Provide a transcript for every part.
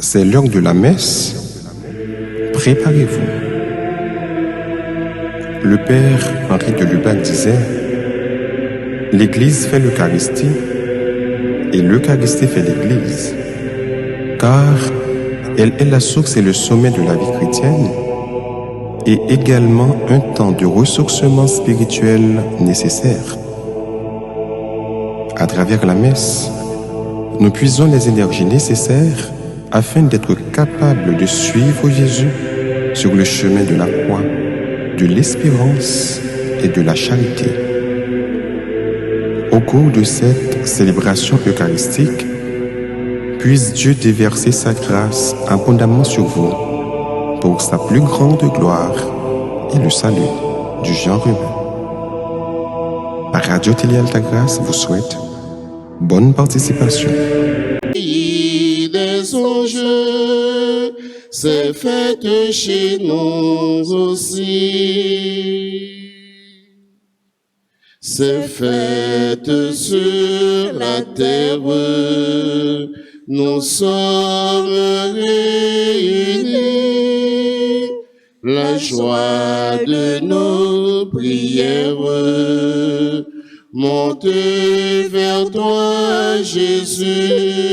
C'est l'heure de la messe. Préparez-vous. Le père Henri de Lubac disait « L'Église fait l'Eucharistie et l'Eucharistie fait l'Église, car elle est la source et le sommet de la vie chrétienne et également un temps de ressourcement spirituel nécessaire. À travers la messe, nous puisons les énergies nécessaires afin d'être capables de suivre Jésus sur le chemin de la croix, de l'espérance et de la charité. Au cours de cette célébration eucharistique, puisse Dieu déverser sa grâce abondamment sur vous pour sa plus grande gloire et le salut du genre humain. La Radio Télé Altagrace vous souhaite bonne participation. Des anges, c'est fête chez nous aussi. C'est fête sur la terre, nous sommes réunis. La joie de nos prières monte vers toi, Jésus.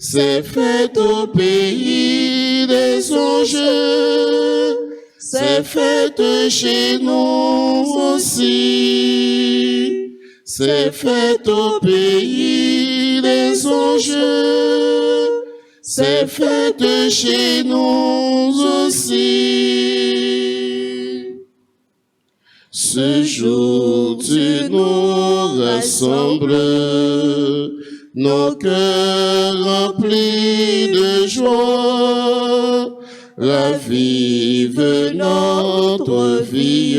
C'est fête au pays des anges, c'est fête chez nous aussi. C'est fête au pays des anges, c'est fête chez nous aussi. Ce jour tu nous rassembles, nos cœurs remplis de joie, ravive notre vie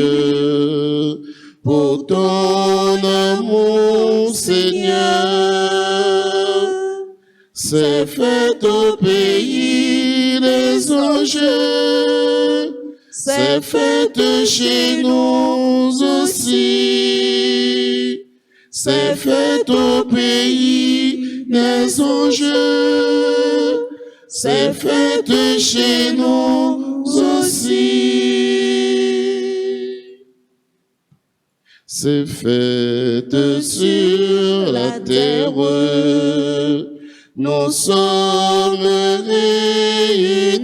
pour ton amour, Seigneur. C'est fête au pays des anges, c'est fête chez nous aussi. C'est fête au pays des anges, c'est fête chez nous aussi. C'est fête sur la terre, nous sommes réunis.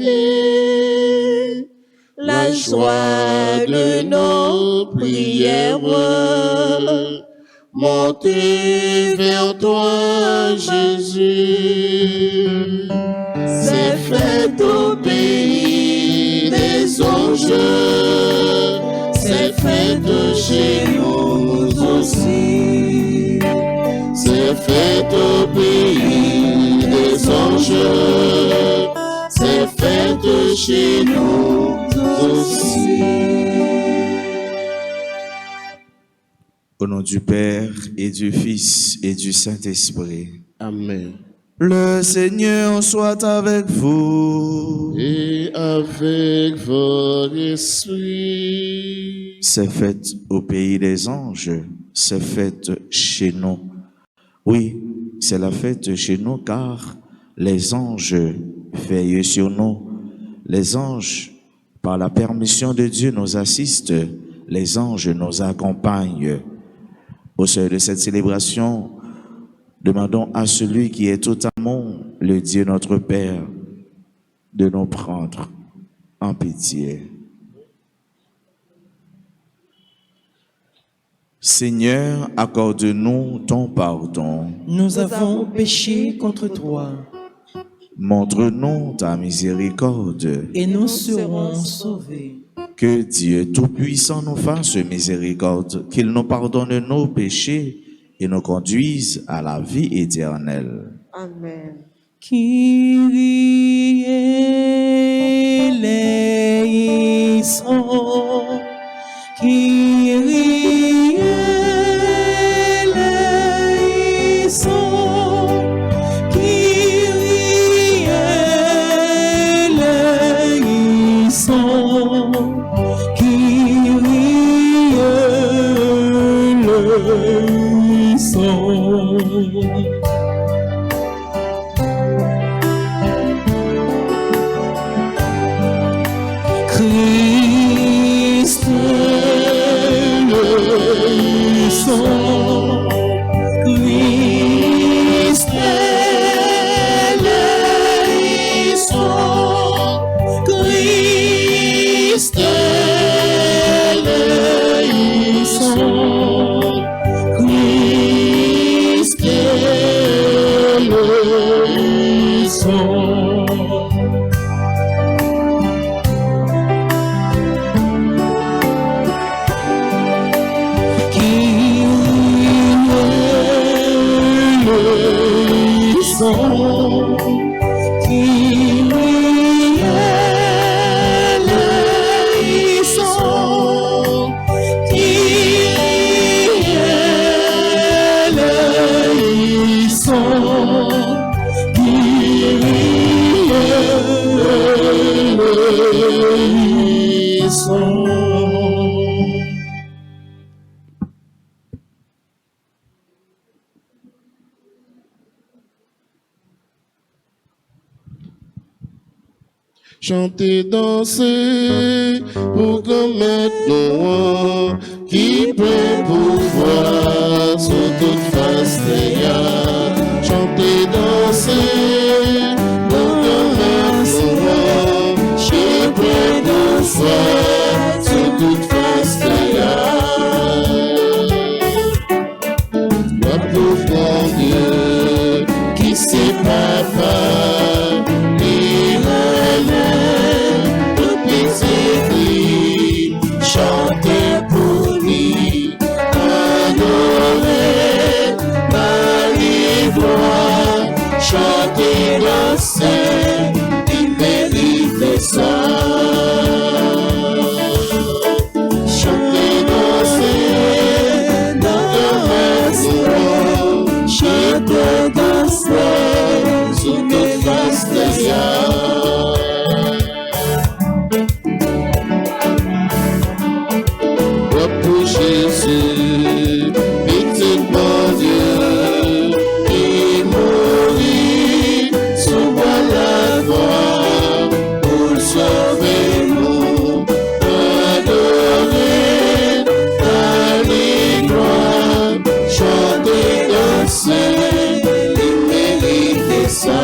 La joie de nos prières monte vers toi, Jésus. C'est fête au pays des anges, c'est fête chez nous aussi. C'est fête au pays des anges, c'est fête chez nous aussi. Au nom du Père et du Fils et du Saint-Esprit. Amen. Le Seigneur soit avec vous. Et avec votre esprit. C'est fête au pays des anges, c'est fête chez nous. Oui, c'est la fête chez nous car les anges veillent sur nous. Les anges, par la permission de Dieu, nous assistent. Les anges nous accompagnent. Au seuil de cette célébration, demandons à celui qui est tout amour, le Dieu notre Père, de nous prendre en pitié. Seigneur, accorde-nous ton pardon. Nous avons péché contre toi. Montre-nous ta miséricorde. Et nous serons sauvés. Que Dieu Tout-Puissant nous fasse miséricorde, qu'il nous pardonne nos péchés et nous conduise à la vie éternelle. Amen. Kyrie eleison, Kyrie eleison, Kyrie eleison, Kyrie eleison. son, qu'il est le son, qu'il est le son, qu'il est le son. Chanter, danser, pour commettre nos qui peut pouvoir sur toute face terre. Chanter, danser, pour commettre nos qui peut pouvoir sur toute face terre. Notre pauvre Dieu, qui c'est papa, chanter pour lui, adorer, Marie gloire, chanter, danser, il mérite ça. Chanter, danser, chanter, danser, sous toute face de Jésus, petit bon Dieu, qui mourit sous la croix pour sauver nous, adorer, aller gloire, chanter, danser, il mérite ça.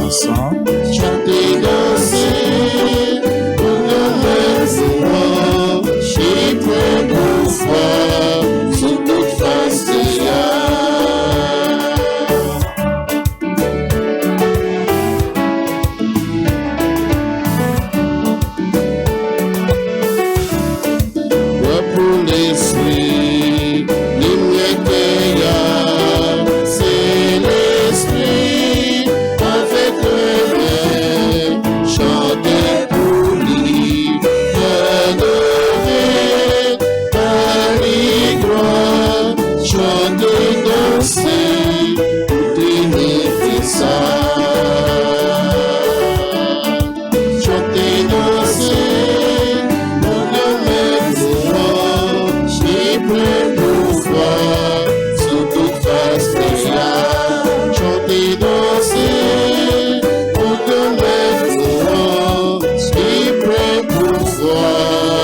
Ensemble. Chanter, danser, pour nos maisons. Qui peut nous voir sous toute face de pour l'esprit, lumière qu'il y a, c'est l'esprit avec le rêve, chanter pour lui, chanter, danser, pour ça. Chanter, danser, pour le maison, qui peut nous voir sous toute face de là. Chanter, danser, pour le maison, qui peut nous voir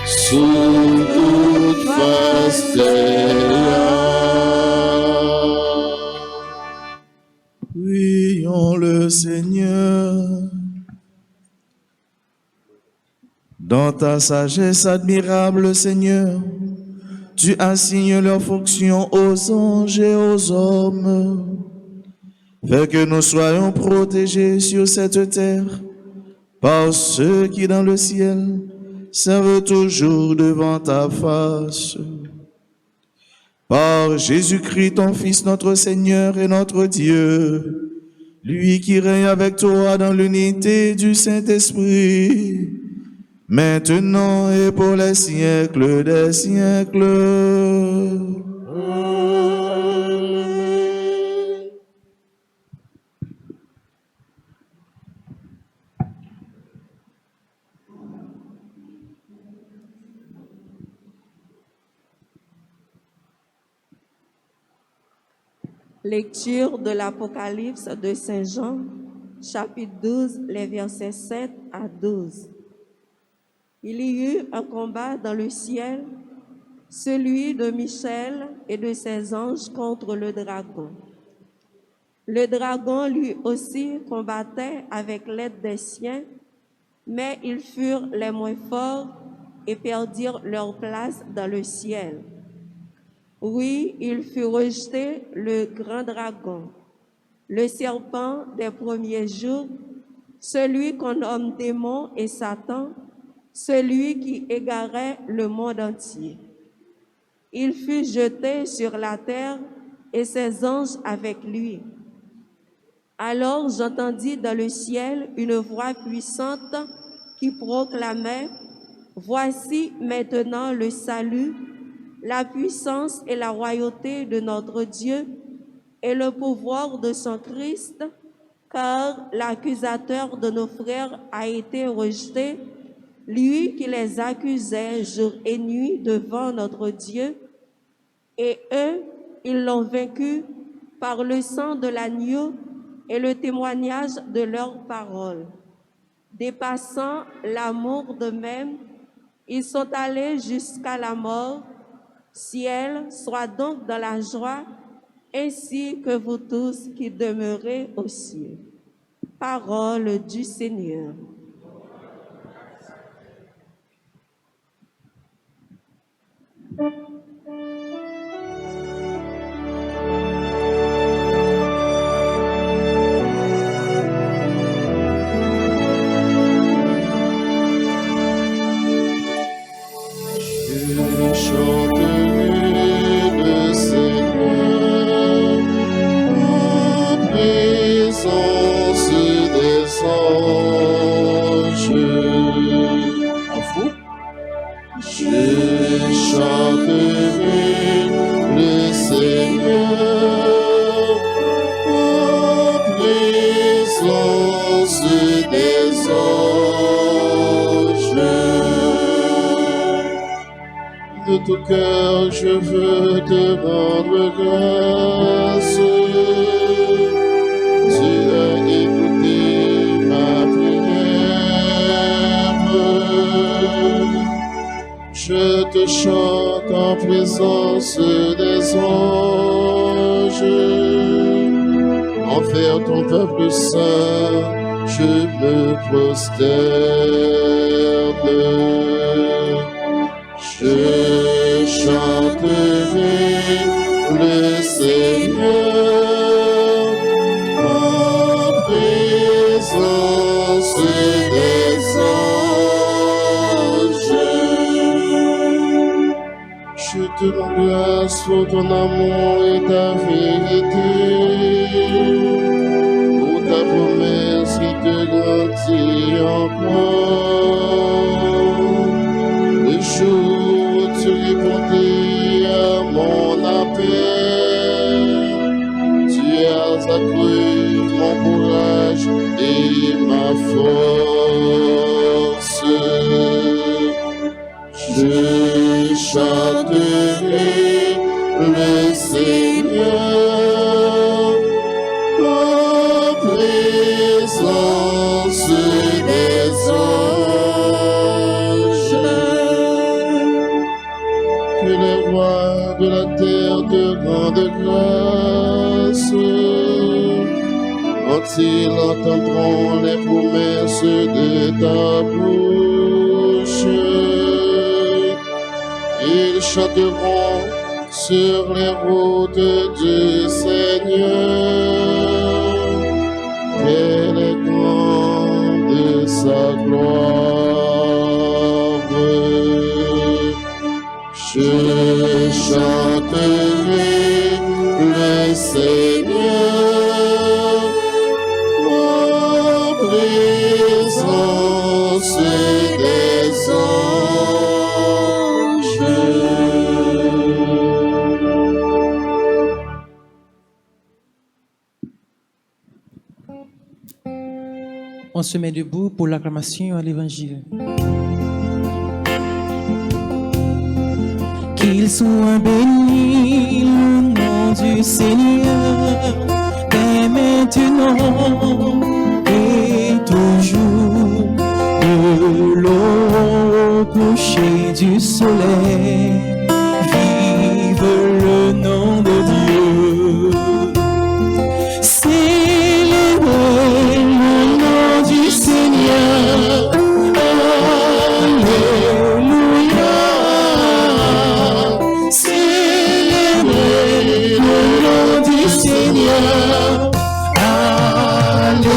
sous toute face de Prions le Seigneur. Dans ta sagesse admirable, Seigneur, tu assignes leurs fonctions aux anges et aux hommes. Fais que nous soyons protégés sur cette terre par ceux qui dans le ciel servent toujours devant ta face. Par Jésus-Christ, ton Fils, notre Seigneur et notre Dieu, lui qui règne avec toi dans l'unité du Saint-Esprit, maintenant et pour les siècles des siècles. Lecture de l'Apocalypse de Saint Jean, chapitre 12, les versets 7 à 12. Il y eut un combat dans le ciel, celui de Michel et de ses anges contre le dragon. Le dragon lui aussi combattait avec l'aide des siens, mais ils furent les moins forts et perdirent leur place dans le ciel. Oui, il fut rejeté le grand dragon, le serpent des premiers jours, celui qu'on nomme démon et Satan, celui qui égarait le monde entier. Il fut jeté sur la terre et ses anges avec lui. Alors j'entendis dans le ciel une voix puissante qui proclamait: Voici maintenant le salut, la puissance et la royauté de notre Dieu et le pouvoir de son Christ, car l'accusateur de nos frères a été rejeté, lui qui les accusait jour et nuit devant notre Dieu, et eux, ils l'ont vaincu par le sang de l'agneau et le témoignage de leurs paroles. Dépassant l'amour d'eux-mêmes, ils sont allés jusqu'à la mort. Ciel, sois donc dans la joie, ainsi que vous tous qui demeurez aux cieux. Parole du Seigneur. De tout cœur, je veux te rendre grâce. Tu as écouté ma prière. Je te chante en présence des anges. Envers ton peuple saint, je me prosterne. Je chanterai le Seigneur en présence des anges. Je te rends grâce pour ton amour et ta vérité, pour ta promesse qui te grandit encore. Le jour tu répondis à mon appel, tu as accru mon courage et ma force. Je chanterai le Seigneur en présence des anges. Que les rois de la terre te rendent grâce, quand ils entendront les promesses de ta bouche. Ils chanteront sur les routes du Seigneur, quelle est grande sa gloire. Je chanterai le Seigneur en présence des anges. On se met debout pour l'acclamation à l'Évangile. Qu'il soit béni le nom du Seigneur, dès maintenant et toujours, de l'au coucher du soleil. Vive le nom de Dieu. Célébrez le nom du Seigneur. Alléluia. Célébrez le nom du Seigneur. Alléluia.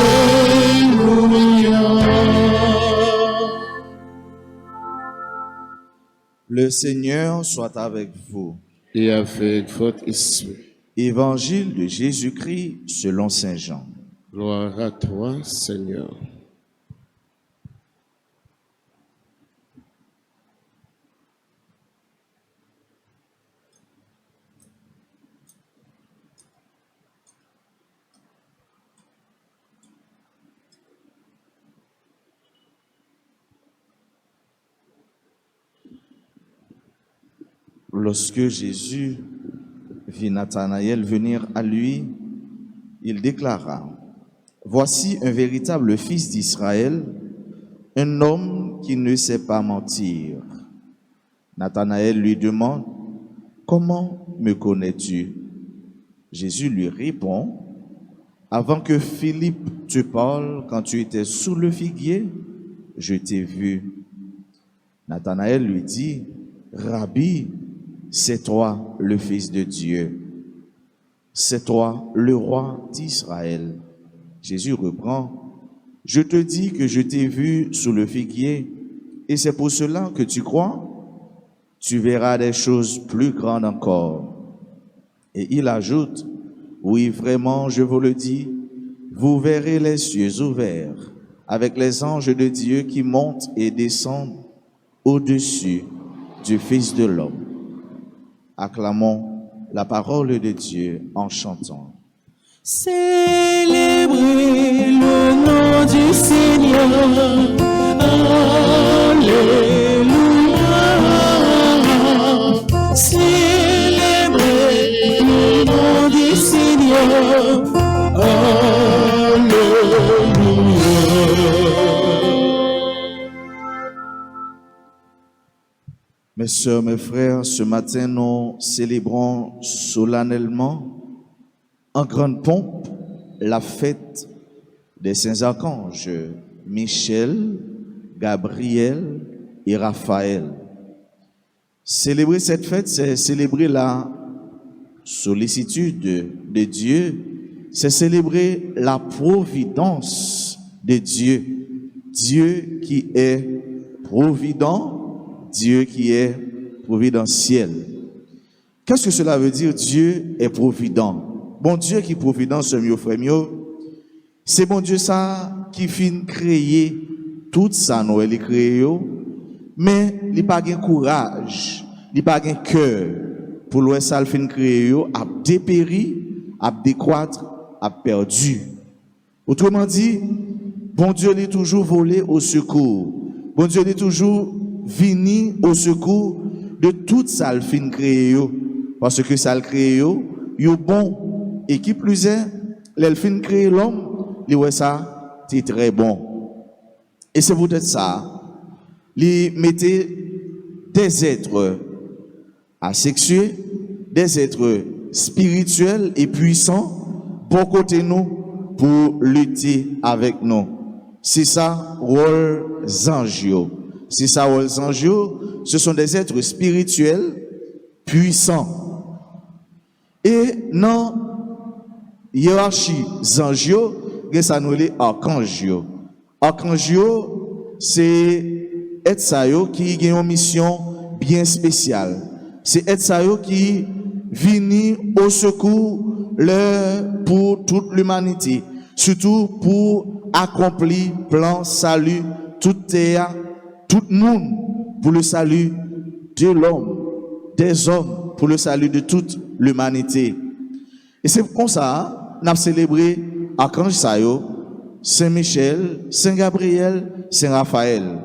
Le Seigneur soit avec vous. et avec votre esprit. Évangile de Jésus-Christ selon Saint Jean. Gloire à toi, Seigneur. Lorsque Jésus vit Nathanaël venir à lui, il déclara: Voici un véritable fils d'Israël, un homme qui ne sait pas mentir. Nathanaël lui demande: Comment me connais-tu? Jésus lui répond: Avant que Philippe te parle, quand tu étais sous le figuier, je t'ai vu. Nathanaël lui dit: Rabbi, c'est toi le Fils de Dieu. C'est toi le roi d'Israël. Jésus reprend: Je te dis que je t'ai vu sous le figuier, et c'est pour cela que tu crois. Tu verras des choses plus grandes encore. Et il ajoute: Oui, vraiment, je vous le dis, vous verrez les cieux ouverts, avec les anges de Dieu qui montent et descendent au-dessus du Fils de l'homme. Acclamons la parole de Dieu en chantant. Célébrez le nom du Seigneur. Alléluia. Célébrez le nom du Seigneur. Mes sœurs, mes frères, ce matin, nous célébrons solennellement, en grande pompe, la fête des saints archanges, Michel, Gabriel et Raphaël. Célébrer cette fête, c'est célébrer la sollicitude de Dieu, c'est célébrer la providence de Dieu. Dieu qui est provident, Dieu qui est providentiel. Qu'est-ce que cela veut dire, Dieu est provident? Bon Dieu qui est provident, c'est mieux, frère, mieux. C'est bon Dieu ça qui finit créer tout ça, nous, il créé, mais il n'a pas de courage, il n'a pas de cœur pour le ça, il finit créé, a dépéri, a décroître, a perdu. Autrement dit, bon Dieu est toujours volé au secours. Bon Dieu est toujours vini au secours de tout ça, il finit créé, parce que ça, le créé, il est bon. Et qui plus est, l'elfine crée l'homme, il ouais ça, c'est très bon. Et c'est peut-être ça, il mettait des êtres asexués, des êtres spirituels et puissants pour côté nous, pour lutter avec nous. C'est ça, rôle anges. C'est ça, rôle anges. Ce sont des êtres spirituels puissants. Et non, hiérarchie zangio, ça nous les archangio. Archangio, c'est être ça qui a une mission bien spéciale. C'est être ça qui vient au secours pour toute l'humanité, surtout pour accomplir plan salut toute terre, tout le monde pour le salut de l'homme, des hommes pour le salut de toute l'humanité. Et c'est comme ça, nous avons célébré Archange Sayo, Saint Michel, Saint Gabriel, Saint Raphaël.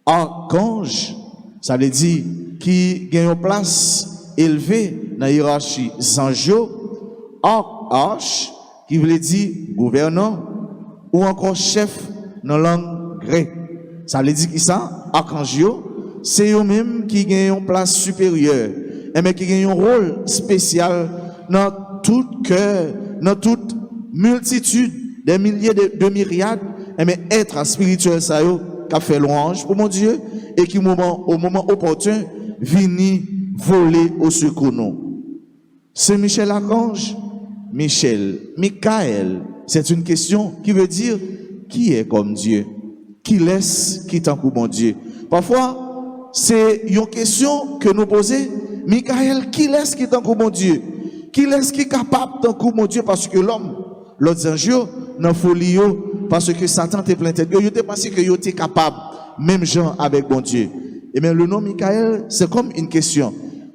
Archange, ça veut dire qui gagne une place élevée dans la hiérarchie Zanjo. Arche, qui veut dire gouvernant, ou encore chef dans la langue grecque. Ça veut dire qui ça? Archange, c'est eux-mêmes qui gagnent une place supérieure, mais qui gagnent un rôle spécial dans tout cœur, dans toute multitude, des milliers de myriades, mais être spirituel, ça qui a fait louange pour mon Dieu, et qui au moment opportun, vini voler au secours nous. C'est Michel Archange, Michael, c'est une question qui veut dire qui est comme Dieu, qui laisse, qui t'en pour mon Dieu. Parfois, c'est une question que nous posons. Michael, qui est-ce qui est en mon Dieu? Qui est-ce qui est capable d'en mon Dieu? Parce que l'homme, l'autre ange, dans folie, parce que Satan te plein tête. Il était pensé que il était capable, même gens avec bon Dieu. Et bien le nom Michael, c'est comme une question.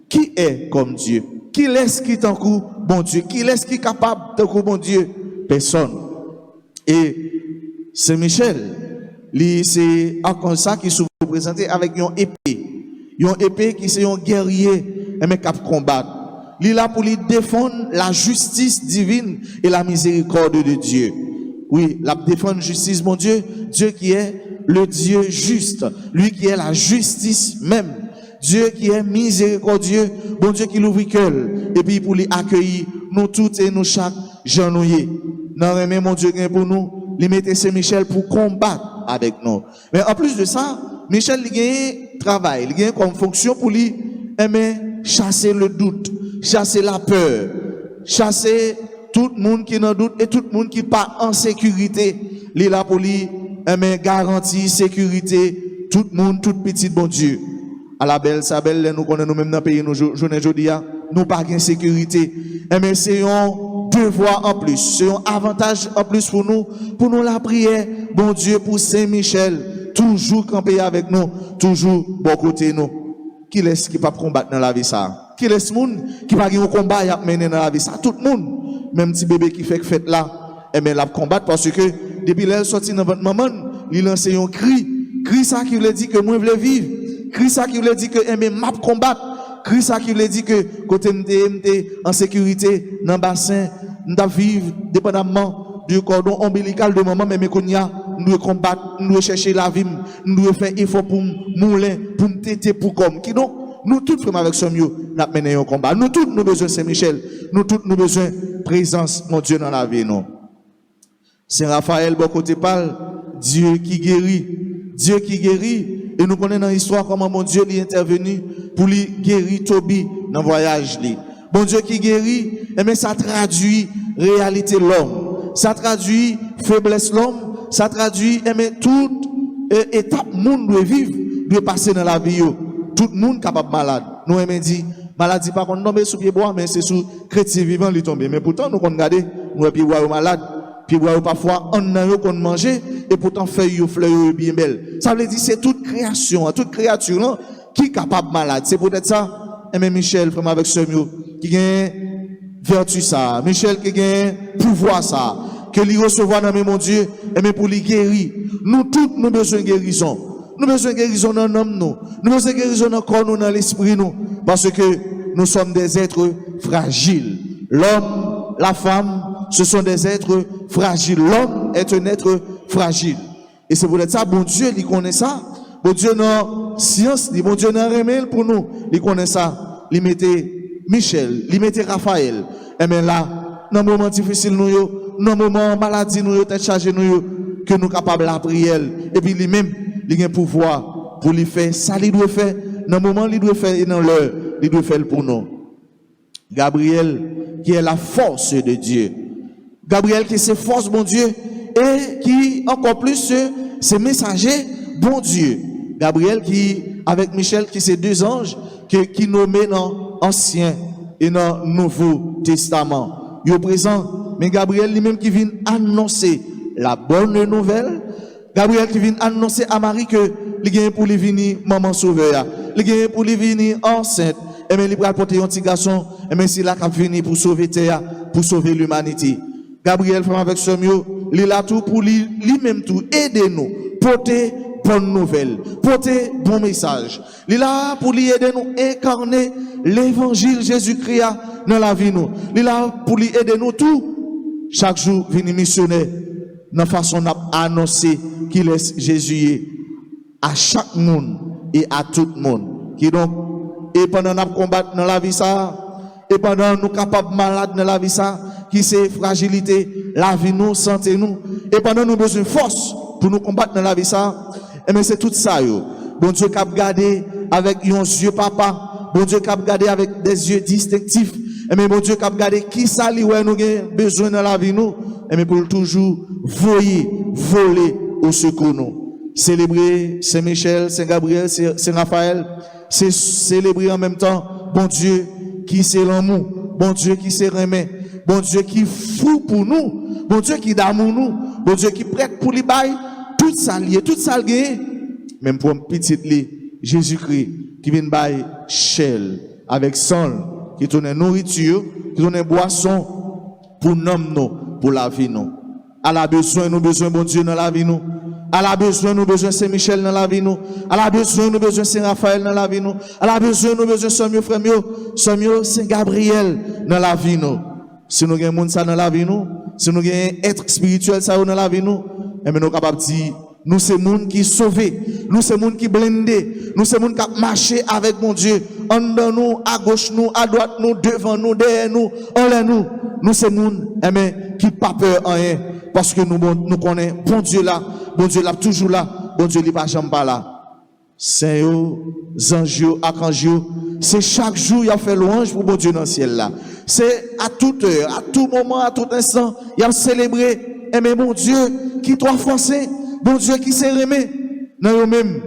Qui est comme Dieu? Qui est-ce qui est en bon Dieu? Qui est-ce qui est capable d'en bon Dieu? Personne. Et Saint Michel, c'est comme ça qui se présente avec une épée. Une épée qui c'est un guerrier et qui combattre. Il est là pour lui défendre la justice divine et la miséricorde de Dieu. Oui, la défendre justice, mon Dieu, Dieu qui est le Dieu juste, lui qui est la justice même, Dieu qui est miséricordieux, bon Dieu qui l'ouvre cœur, et puis pour lui accueillir, nous tous et nous chaque genouillés. Non, mais mon Dieu, pour nous, il mettait Saint Michel pour combattre avec nous. Mais en plus de ça, Michel, il gagne travail, il gagne comme fonction pour lui aimer chasser le doute, chasser la peur, chasser tout le monde qui est dans le doute et tout le monde qui n'est pas en sécurité. Il est là pour lui aimer garantie, sécurité, tout le monde, tout petit bon Dieu. À la belle, sa belle, nous connaissons nous-mêmes dans le pays, nous, journée aujourd'hui, nous pas de sécurité. Mais c'est un devoir en plus, c'est un avantage en plus pour nous la prière, bon Dieu, pour Saint-Michel, toujours camper avec nous, toujours bon côté nous. Qui laisse qui pas combattre dans la vie ça? Qui laisse monde qui pas un combat à mener dans la vie ça? Tout le monde, même petit bébé qui fait fête là, mais la combattre parce que depuis l'elle sorti dans votre maman, il lance un cri ça qui veut dire que moi je veux vivre, cri ça qui veut dire que m'a combattre, cri ça qui veut dire que côté m'te en sécurité dans bassin, m'ta vivre dépendamment du cordon ombilical de maman, mais qu'on y a nous devons combattre, nous devons chercher la vie, nous devons faire effort pour mouler, pour me téter, pour comme. Qui donc, nous tous frères avec ce mieux, nous menons un combat. Nous tous nous besoin Saint-Michel, nous tous nous besoin présence, mon Dieu, dans la vie, non. Saint Raphaël, bon côté parle, Dieu qui guérit, et nous connaissons dans l'histoire comment mon Dieu est intervenu pour lui guérir Toby dans le voyage. Bon Dieu qui guérit, mais ça traduit réalité l'homme, ça traduit faiblesse l'homme, ça traduit, mais toute étape, monde doit vivre, doit passer dans la vie. Tout le monde capable malade. Nous aimons dire, maladie pas qu'on tombe sous pied bois, mais c'est sous chrétien vivant qui tombe. Mais pourtant, nous qu'on regarde, nous pieds bois malade, pieds bois parfois on a qu'on manger, et pourtant feuilles fleurs bien belles. Ça veut dire c'est toute création, toute créature qui est capable malade. C'est peut-être ça, mais Michel, frère avec ce mieux, qui a vertu ça, Michel qui a pouvoir ça. Que lui recevoir dans mon Dieu, et pour lui guérir. Nous tous, nous besoin de guérison. Nous besoin de guérison dans l'homme, nous. Nous besoin de guérison dans le corps, nous, dans l'esprit, nous. Parce que nous sommes des êtres fragiles. L'homme, la femme, ce sont des êtres fragiles. L'homme est un être fragile. Et c'est pour ça, bon Dieu, il connaît ça. Bon Dieu, dans science, bon Dieu, dans remède pour nous. Il connaît ça. Il mettait Michel, il mettait Raphaël. Et bien là, dans le moment difficile, nous, dans le moment maladie, nous, tête chargée, nous, que nous capables de prier. Et puis, lui-même, il a un pouvoir pour lui faire ça, il doit faire. Dans le moment, il doit faire, et dans l'heure, il doit faire pour nous. Gabriel, qui est la force de Dieu. Gabriel, qui est sa force, bon Dieu, et qui, encore plus, c'est messager, bon Dieu. Gabriel, qui, avec Michel, qui c'est deux anges, qui nommés dans l'Ancien et dans le Nouveau Testament. Il est présent, mais Gabriel lui-même qui vient annoncer la bonne nouvelle. Gabriel qui vient annoncer à Marie que il vient pour lui venir maman sauveur. Il vient pour lui venir enceinte. Et bien il va porter un petit garçon. Et bien c'est là qu'il vient pour sauver terre, pour sauver l'humanité. Gabriel fait avec ce mieux, il est là tout pour lui-même tout aider nous, porter bonne nouvelle, porter bon message. Il est là pour lui aider nous incarner l'évangile Jésus-Christ dans la vie nous. Il est là pour lui aider nous tout. Chaque jour, venir missionnaire, dans façon d'annoncer qu'il est Jésus à chaque monde et à tout le monde. Qui donc, et pendant nous combattre dans la vie ça, et pendant nous capables malades dans la vie ça, qui c'est fragilité, la vie nous, santé nous, et pendant nous besoin de force pour nous combattre dans la vie ça, et bien c'est tout ça yo. Bon Dieu qui a gardé avec un yeux papa, bon Dieu qui a gardé avec des yeux distinctifs, et bien bon Dieu qui a gardé qui ça lui ouais nous avons besoin dans la vie nous, et bien pour toujours voler au secours nous. célébrer Saint-Michel, Saint-Gabriel, Saint-Raphaël, c'est célébrer en même temps, bon Dieu, qui c'est l'amour, bon Dieu qui c'est remet, bon Dieu qui fou pour nous, bon Dieu qui d'amour nous, bon Dieu qui prête pour les bails, tout ça lié, même pour un petit lit, Jésus-Christ, qui vient bailler chèl, avec sang, qui tourne nourriture, qui tourne boisson, pour nous, pour la vie nous. À la besoin, nous besoin bon Dieu dans la vie nous. À la besoin, nous besoin Saint-Michel dans la vie nous. À la besoin, nous besoin Saint-Raphaël dans la vie nous. À la besoin, nous besoin Samuel frère Saint-Gabriel dans la vie nous. Si nous avons monde ça dans la vie nous, si nous avons être spirituel ça dans la vie nous, et nous sommes capables de dire, nous c'est monde qui sauvés, nous c'est monde qui blindé, nous c'est monde qui marché avec mon Dieu, en dedans nous, à gauche nous, à droite nous, devant nous, derrière nous, en l'air nous. Nous c'est monde qui pas peur en rien parce que nous connaissons bon Dieu là toujours là, bon Dieu il pas jamais pas là. Saint yo, ange yo, archange yo, c'est chaque jour il a fait louange pour bon Dieu dans le ciel là. C'est à toute heure, à tout moment, à tout instant, il a célébré bon Dieu qui doit forcer, bon Dieu qui s'est remis. Non yo même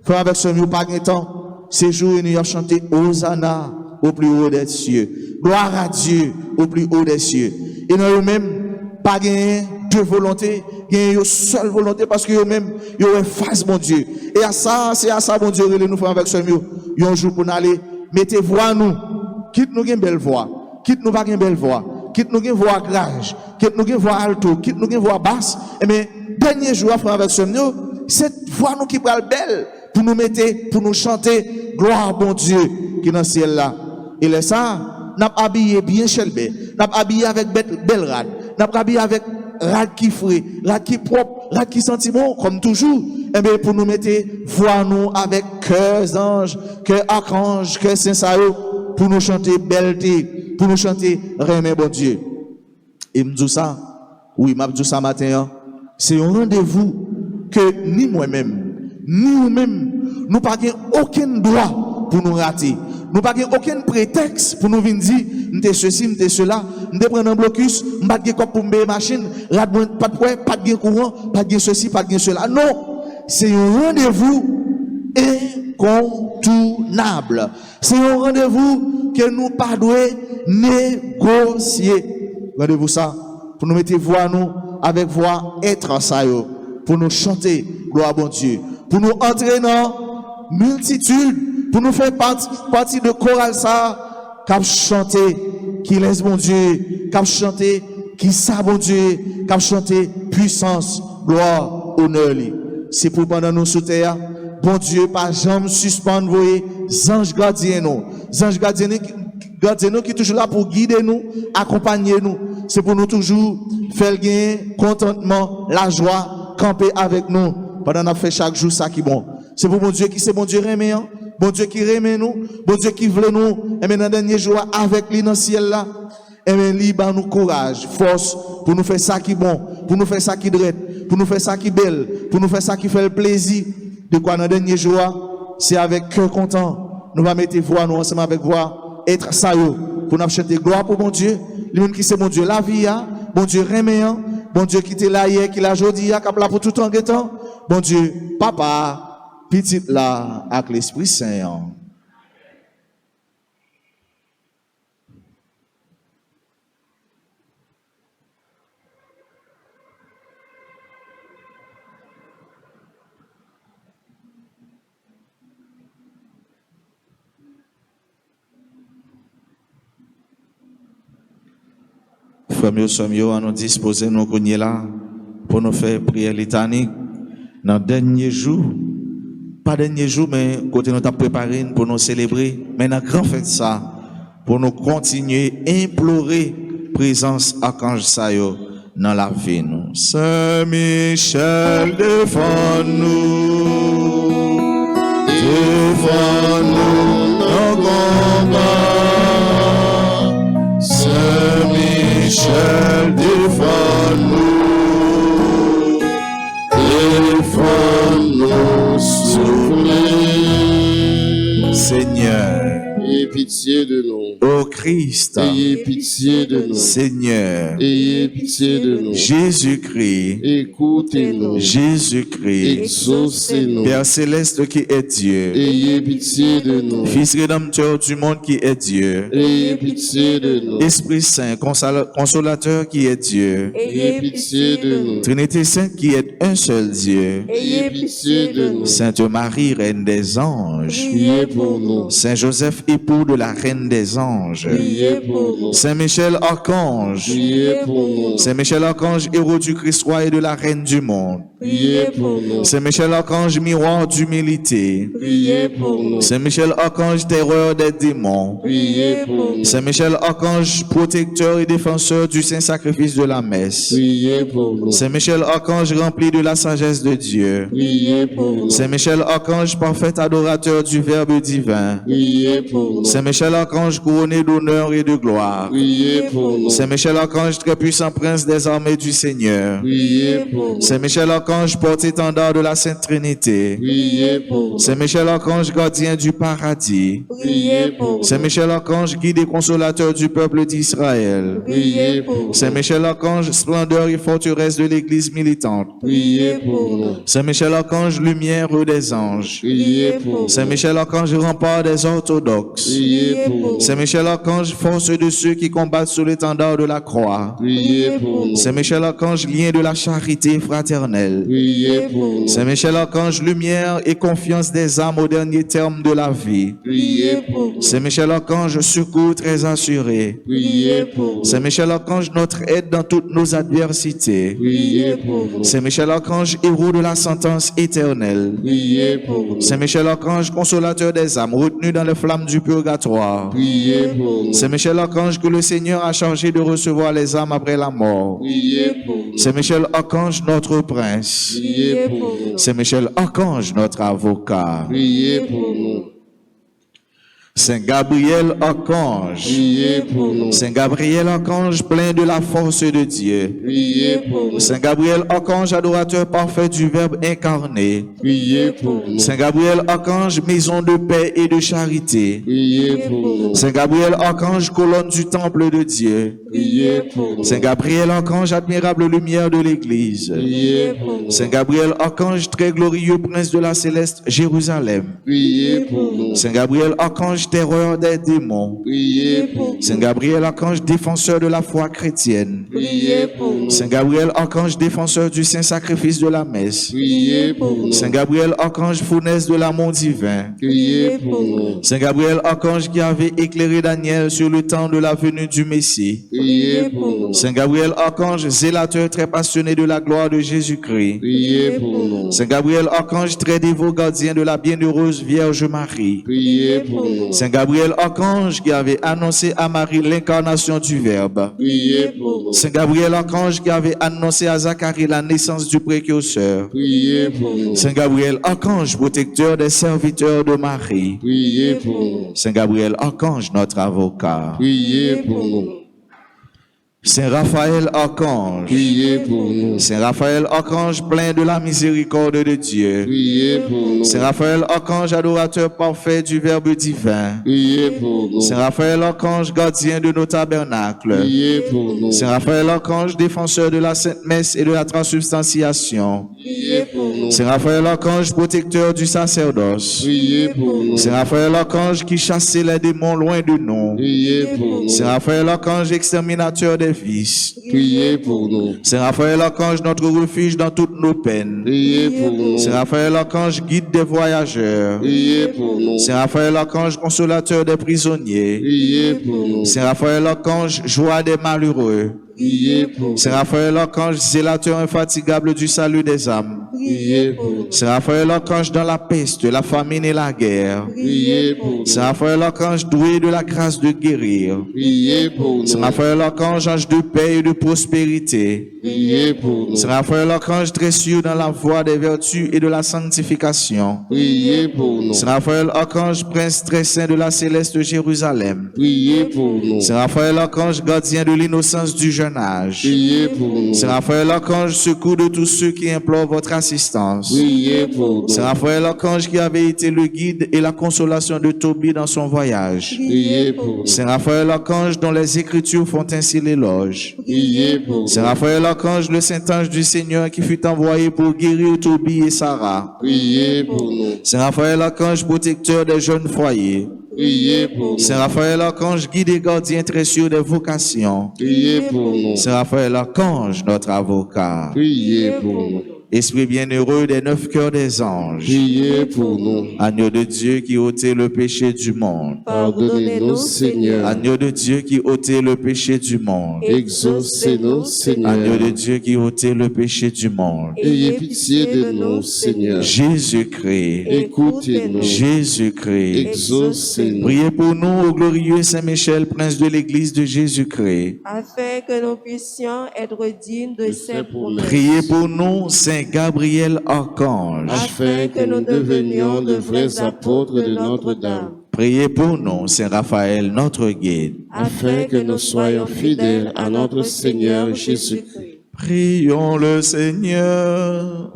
frère avec ce mieux pas de temps, ces jours nous a chanté Hosanna au plus haut des cieux. Gloire à Dieu au plus haut des cieux. Et nous eux-mêmes, pas gagner deux volontés, gagner une seule volonté parce que eux-mêmes, ils ont face mon Dieu. Et à ça, c'est à ça, mon Dieu, nous faisons avec ce mieux. Un jour pour nous aller, mettez voix à nous. Quitte nous une belle voix. Quitte nous pas une belle voix. Quitte nous une voix grave. Quitte nous une voix alto. Quitte nous une voix basse. Mais, dernier jour, frère avec ce mieux, cette voix nous qui parle belle pour nous mettre, pour nous chanter, gloire à bon Dieu qui est dans le ciel là. Et là, ça, n'a pas habillé bien chelbé, n'a pas habillé avec belle rade, n'a pas habillé avec rade qui frais, rade qui propre, rade qui senti bon, comme toujours. Et bien, pour nous mettre, voir nous avec cœur ange, cœur archange, cœur Saint-Sao, pour nous chanter belleté, pour nous chanter remet bon Dieu. Et me dit ça, oui, m'a dit ça matin, c'est un rendez-vous que ni moi-même, ni vous-même, nous n'avons aucun droit pour nous rater. Nous n'avons aucun prétexte pour nous venir dire, nous sommes ceci, nous sommes cela, nous prenons un blocus, nous n'avons pas de pour une machine, pas de courant, pas de ceci, pas de cela. Non, c'est un rendez-vous incontournable. C'est un rendez-vous que nous ne devons pas négocier. Rendez-vous ça, pour nous mettre voix nous, avec voix être ça, pour nous chanter, gloire à bon Dieu, pour nous entrer dans multitude, pour nous faire partie de chorale ça, cap chanter, qui laisse bon Dieu, cap chanter, qui ça bon Dieu, cap chanter, puissance, gloire, honneur. C'est pour pendant nous sous terre, bon Dieu, pas jamais suspendre, voyez, anges gardiens nous, qui toujours là pour guider nous, accompagner nous. C'est pour nous toujours faire gagner contentement, la joie, camper avec nous, pendant qu'on fait chaque jour ça qui est bon. C'est pour mon Dieu qui c'est bon Dieu remet, bon Dieu qui remet nous, bon Dieu qui veut nous, et maintenant dernier jour avec lui dans le ciel là, et bien lui bah nous courage, force pour nous faire ça qui est bon, pour nous faire ça qui est droit, pour nous faire ça qui est belle, pour nous faire ça qui fait le plaisir. De quoi dans le dernier jour, c'est avec cœur content, nous va mettre voix nous ensemble avec voix, être ça pour nous chanter gloire pour mon Dieu, lui-même qui c'est mon Dieu la vie, bon Dieu remet, bon Dieu qui était là hier, qui l'a aujourd'hui, qui est là pour tout temps, bon Dieu, papa, petit là, avec l'Esprit Saint. Frère Somio, à nous disposer, nous cogner là, pour nous faire prière litanique, dans le dernier jour, pas dernier jour, mais côté nous t'a préparé pour nous célébrer, mais dans grand fête ça, pour nous continuer, implorer présence archange Sayo dans la vie nous. Saint Michel, défends-nous, défends-nous dans le combat. Saint Michel, défends-nous, défends-nous, soufflez. Seigneur, ayez pitié de nous. Ô Christ, Ayez pitié de nous. Seigneur, Ayez pitié de nous. Jésus-Christ, Écoutez-nous. Jésus-Christ, Exaucez-nous. Père céleste qui est Dieu, Ayez pitié de nous. Fils rédempteur du monde qui est Dieu, Ayez pitié de nous. Esprit Saint, consolateur qui est Dieu, Ayez pitié de nous. Trinité Sainte qui est un seul Dieu, Ayez pitié de nous. Sainte Marie, Reine des anges, Priez pour nous. Saint Joseph, époux de la Reine des anges, Priez pour nous. Saint Michel Archange, Priez pour nous. Saint Michel Archange, héros du Christ roi et de la Reine du monde, Priez pour nous. Saint Michel Archange, miroir d'humilité, Priez pour nous. Saint Michel Archange, terreur des démons, Priez pour nous. Saint Michel Archange, protecteur et défenseur du saint sacrifice de la messe, Priez pour nous. Saint Michel Archange, rempli de la sagesse de Dieu, Priez pour nous. Saint Michel Archange, parfait adorateur du Verbe divin, Priez pour nous. Saint Michel Archange, couronné d'honneur et de gloire, Priez pour nous. Saint Michel Archange, très puissant prince des armées du Seigneur, Priez pour nous. Saint Michel Archange, porte-étendard de la Sainte Trinité, Priez pour nous. Saint Michel Archange, gardien du paradis, Priez pour nous. Saint Michel Archange, guide et consolateur du peuple d'Israël, Priez pour nous. Saint Michel Archange, splendeur et forteresse de l'Église militante, Priez pour nous. Saint Michel Archange, lumière des anges, Priez pour nous. Saint Michel Archange, rempart des orthodoxes, Priez pour nous. Saint Michel Archange, force de ceux qui combattent sous l'étendard de la croix, Priez pour nous. Saint Michel Archange, lien de la charité fraternelle, Priez pour nous. Saint Michel Archange, lumière et confiance des âmes au dernier terme de la vie, Priez pour nous. Saint Michel Archange, secours très assuré, Priez pour nous. Saint Michel Archange, notre aide dans toutes nos adversités, Priez pour nous. Saint Michel Archange, héros de la sentence éternelle, Priez pour nous. Saint Michel Archange, consolateur des âmes retenues dans les flammes du purgatoire, Priez pour nous. Saint Michel Archange, que le Seigneur a chargé de recevoir les âmes après la mort, Priez pour nous. Saint Michel Archange, notre prince, Priez pour nous. Saint Michel Archange, notre avocat, Priez pour nous. Saint Gabriel Archange, Priez pour nous. Saint Gabriel Archange, plein de la force de Dieu, Priez pour nous. Saint Gabriel Archange, adorateur parfait du Verbe incarné, Priez pour nous. Saint Gabriel Archange, maison de paix et de charité, Priez pour nous. Saint Gabriel Archange, colonne du temple de Dieu, Priez pour nous. Saint Gabriel Archange, admirable lumière de l'Église, Priez pour nous. Saint Gabriel Archange, très glorieux prince de la céleste Jérusalem, Priez pour nous. Saint Gabriel Archange, terreur des démons, Priez pour nous. Saint Gabriel Archange, défenseur de la foi chrétienne, Priez pour nous. Saint Gabriel Archange, défenseur du saint sacrifice de la messe, Priez pour nous. Saint Gabriel Archange, fournaise de l'amour divin, Priez pour nous. Saint Gabriel Archange qui avait éclairé Daniel sur le temps de la venue du Messie, Priez pour nous. Saint Gabriel Archange, zélateur très passionné de la gloire de Jésus-Christ, Priez pour nous. Saint Gabriel Archange, très dévot gardien de la bienheureuse Vierge Marie, Priez pour nous. Saint Gabriel Archange qui avait annoncé à Marie l'incarnation du Verbe, Priez pour nous. Saint Gabriel Archange qui avait annoncé à Zacharie la naissance du précurseur, Priez pour nous. Saint Gabriel Archange, protecteur des serviteurs de Marie, Priez pour nous. Saint Gabriel Archange, notre avocat, Priez pour nous. Saint Raphaël Archange, Priez pour nous. Saint Raphaël Archange, plein de la miséricorde de Dieu, Priez pour nous. Saint Raphaël Archange, adorateur parfait du Verbe divin, Priez pour nous. Saint Raphaël Archange, gardien de nos tabernacles, Priez pour nous. Saint Raphaël Archange, défenseur de la Sainte Messe et de la transubstantiation, Priez pour nous. Saint Raphaël Archange, protecteur du sacerdoce, Priez pour nous. Saint Raphaël Archange qui chassait les démons loin de nous, Priez pour nous. Saint Raphaël Archange, exterminateur des vices, Priez pour nous. Saint Raphaël Archange, notre refuge dans toutes nos peines, Priez pour nous. Saint Raphaël Archange, guide des voyageurs, Priez pour nous. Saint Raphaël Archange, consolateur des prisonniers, Priez pour nous. Saint Raphaël Archange, joie des malheureux, Priez pour nous. Saint Raphaël Archange, zélateur infatigable du salut des âmes, Priez pour nous. Saint Raphaël Archange, dans la peste, la famine et la guerre, Priez pour nous. Saint Raphaël Archange, doué de la grâce de guérir, Priez pour Saint nous. Raphaël Archange, ange de paix et de prospérité, Priez pour nous. Saint Raphaël Archange, très sûr dans la voie des vertus et de la sanctification, Priez pour nous. Saint Raphaël Archange, prince très saint de la céleste Jérusalem, Priez pour nous. Saint Raphaël Archange, gardien de l'innocence du jeune âge, Priez pour nous. Saint Raphaël Archange, secours de tous ceux qui implorent votre assistance. Priez pour nous. Saint Raphaël Archange qui avait été le guide et la consolation de Tobie dans son voyage. Priez pour nous. Saint Raphaël Archange dont les Écritures font ainsi l'éloge. Priez pour nous. Saint Raphaël Archange, le saint ange du Seigneur qui fut envoyé pour guérir Tobie et Sarah. Priez pour nous. Saint Raphaël Archange, protecteur des jeunes foyers. Priez pour nous. Saint Raphaël Archange, guide et gardien très sûr des vocations. Priez pour nous. Saint Raphaël Archange, notre avocat. Priez pour nous. Esprit bienheureux des 9 cœurs des anges. Priez pour nous. Agneau de Dieu qui ôtait le péché du monde. Pardonnez-nous, Seigneur. Agneau de Dieu qui ôtait le péché du monde. Exaucez-nous, Seigneur. Agneau de Dieu qui ôtait le péché du monde. Ayez pitié de nous, Seigneur. Jésus-Christ. Écoutez-nous. Jésus-Christ. Exaucez-nous. Priez pour nous, ô glorieux Saint Michel, prince de l'Église de Jésus-Christ. afin que nous puissions être dignes de ses promesses. Priez pour nous, Saint Gabriel Archange. Afin que nous devenions de vrais apôtres de Notre-Dame. Priez pour nous, Saint Raphaël, notre guide. Afin que nous soyons fidèles à notre Seigneur Jésus-Christ. Prions le Seigneur.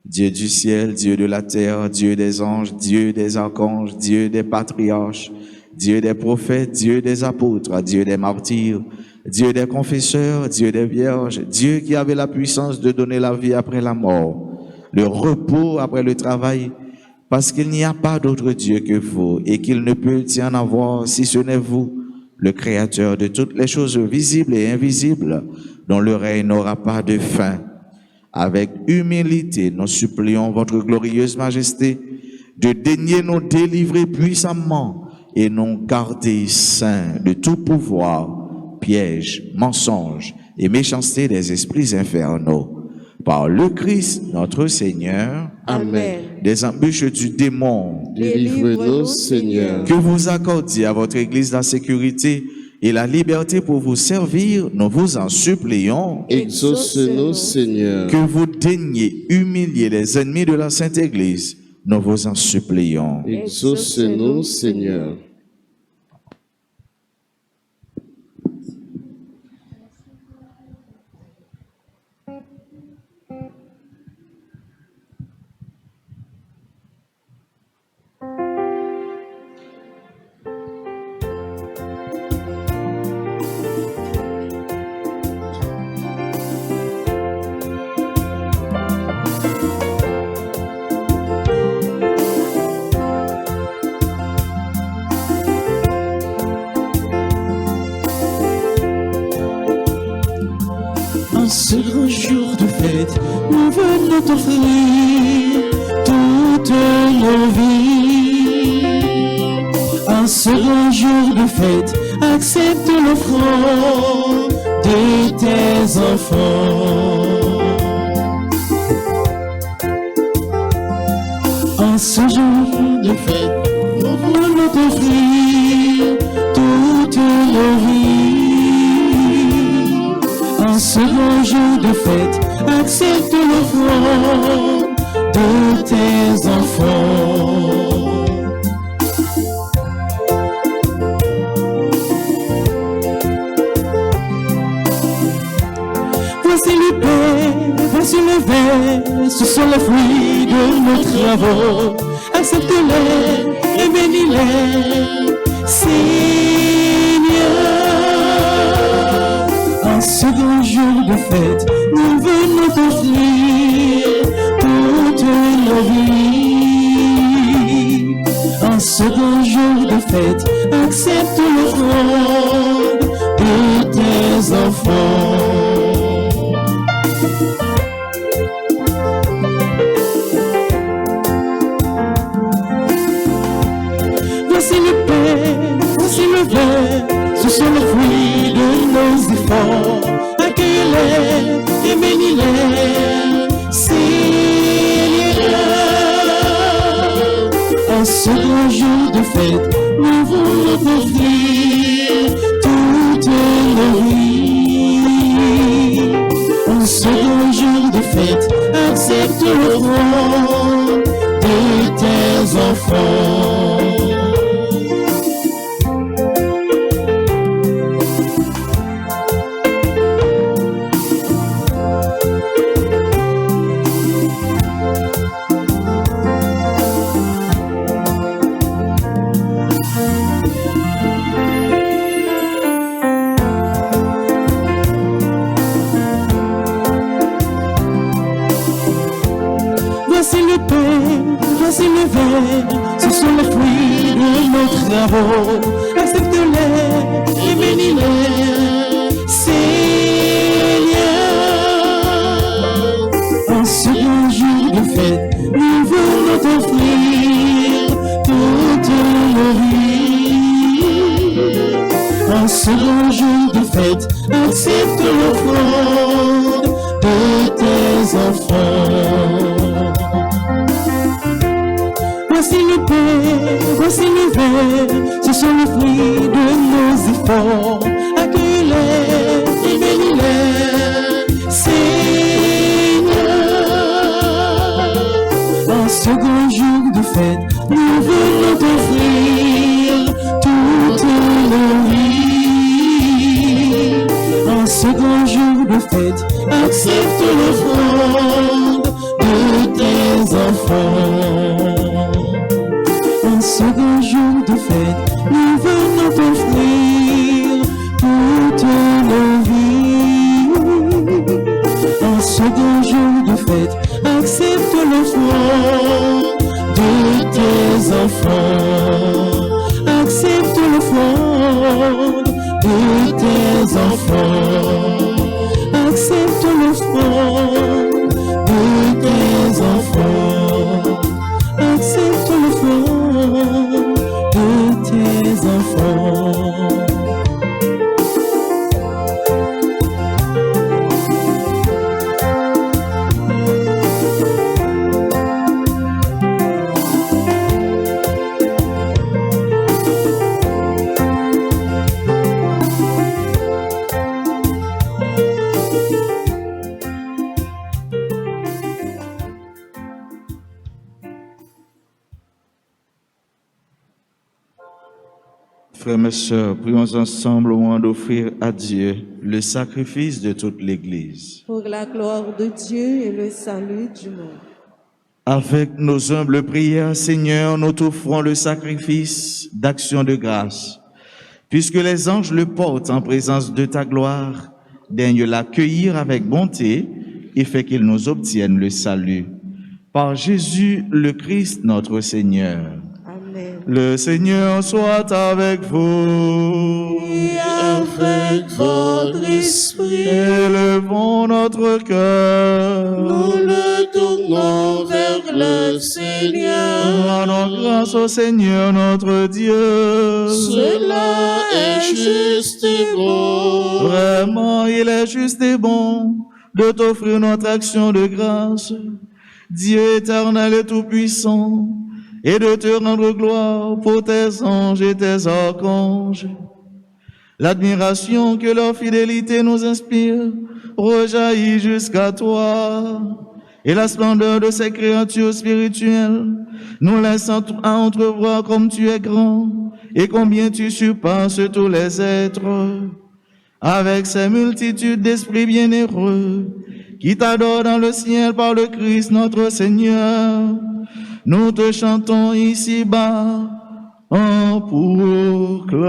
Dieu du ciel, Dieu de la terre, Dieu des anges, Dieu des archanges, Dieu des patriarches, Dieu des prophètes, Dieu des apôtres, Dieu des martyrs, Dieu des confesseurs, Dieu des vierges, Dieu qui avait la puissance de donner la vie après la mort, le repos après le travail, parce qu'il n'y a pas d'autre Dieu que vous et qu'il ne peut y en avoir si ce n'est vous, le Créateur de toutes les choses visibles et invisibles, dont le règne n'aura pas de fin. Avec humilité, nous supplions votre glorieuse majesté de daigner nous délivrer puissamment et nous garder saints de tout pouvoir, piège, mensonge et méchanceté des esprits infernaux. Par le Christ, notre Seigneur, Amen. des embûches du démon, Délivre-nous, Seigneur. que vous accordiez à votre Église la sécurité et la liberté pour vous servir, nous vous en supplions. Exauce-nous, Seigneur. Que vous daigniez humilier les ennemis de la Sainte Église, nous vous en supplions. Exauce-nous, Seigneur. En ce grand jour de fête, nous venons t'offrir toutes nos vies. En ce grand jour de fête, accepte l'offrande de tes enfants. En ce jour de fête, nous venons t'offrir toutes nos vies. En ce grand jour de fête, accepte l'offrande de tes enfants. Voici le pain, voici le vin, ce sont les fruits de nos travaux. Accepte-les et bénis-les, Seigneur. En ce grand jour de fête, nous venons t'offrir toutes nos vies. En ce grand jour de fête, accepte l'offrande de tes enfants. Voici le pain, voici le vin, ce sont les fruits de nos efforts. Accueille-les et bénis-les, Seigneur. En ce grand jour de fête, nous voulons t'offrir toutes nos vies. En ce grand jour de fête, accepte l'offrande de tes enfants. bénis-les, ce sont les fruits de nos travaux. Accepte-les et bénis-les, Seigneur. En ce grand jour de fête, nous voulons t'offrir toute nos vies. En ce grand jour de fête, accepte l'offrande de tes enfants. Voici le pain, voici le verre, ce sont les fruits de nos efforts. Accueille-les et bénis-les, Seigneur. En ce grand jour de fête, nous voulons t'offrir toutes nos vies. En ce grand jour de fête, accepte l'offrande de tes enfants. En ce grand jour de fête, nous venons t'offrir toutes nos vies. En ce grand jour de fête, accepte l'offrande de tes enfants. Accepte l'offrande de tes enfants. Accepte l'offrande de tes enfants. Accepte l'offrande de tes enfants. Frères et sœurs, prions ensemble au moment d'offrir à Dieu le sacrifice de toute l'Église. Pour la gloire de Dieu et le salut du monde. Avec nos humbles prières, Seigneur, nous t'offrons le sacrifice d'action de grâce. Puisque les anges le portent en présence de ta gloire, daigne l'accueillir avec bonté et fait qu'il nous obtienne le salut. Par Jésus le Christ, notre Seigneur. Amen. Le Seigneur soit avec vous. Et avec votre esprit, Élevons notre cœur. nous le tournons vers le Seigneur. Rendons grâce au Seigneur notre Dieu. Cela est juste et bon. Vraiment, il est juste et bon de t'offrir notre action de grâce, Dieu éternel et tout-puissant, et de te rendre gloire pour tes anges et tes archanges. L'admiration que leur fidélité nous inspire rejaillit jusqu'à toi, et la splendeur de ces créatures spirituelles nous laisse à entrevoir comme tu es grand et combien tu surpasses tous les êtres. Avec ces multitudes d'esprits bienheureux qui t'adorent dans le ciel par le Christ notre Seigneur, nous te chantons ici-bas en proclamant.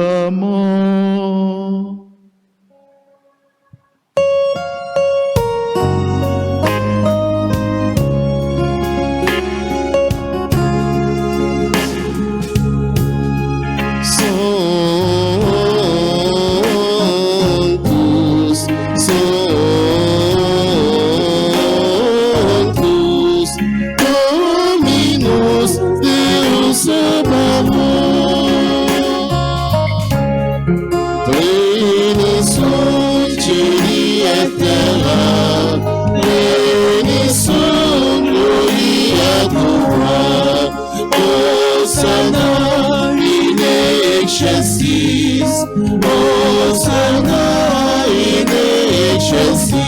Hosanna in excelsis, Hosanna in excelsis.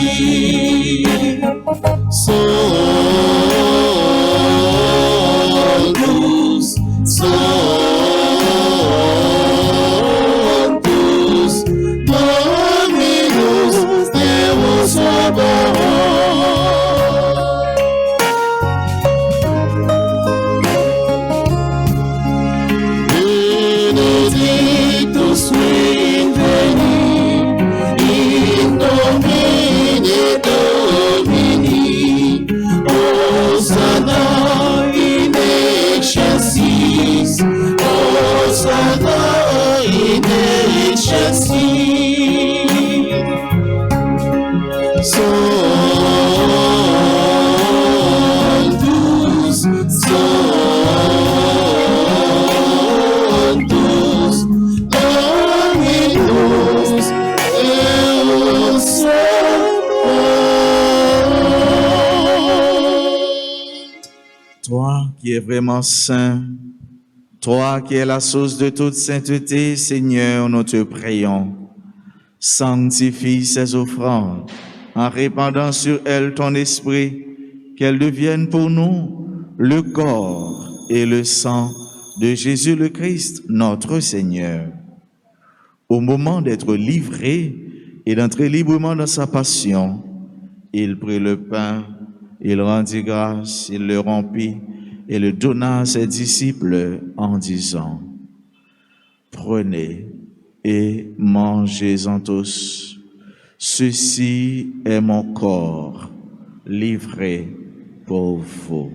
Sanctus, Sanctus, Dominus Deus Sabaoth. Benedictus veni in nomine Domini. est vraiment saint, toi qui es la source de toute sainteté, Seigneur, nous te prions. Sanctifie ces offrandes en répandant sur elles ton esprit, qu'elles deviennent pour nous le corps et le sang de Jésus le Christ, notre Seigneur. Au moment d'être livré et d'entrer librement dans sa passion, il prit le pain, il rendit grâce, il le rompit et le donna à ses disciples en disant: Prenez et mangez-en tous. Ceci est mon corps livré pour vous.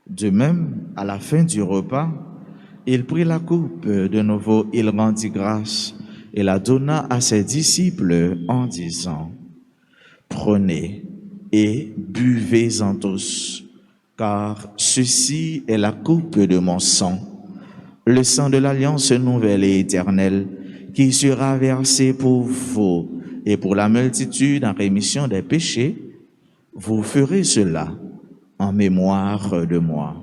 De même, à la fin du repas, il prit la coupe, de nouveau il rendit grâce et la donna à ses disciples en disant: Prenez et buvez-en tous, car ceci est la coupe de mon sang, le sang de l'alliance nouvelle et éternelle, qui sera versé pour vous et pour la multitude en rémission des péchés. Vous ferez cela en mémoire de moi.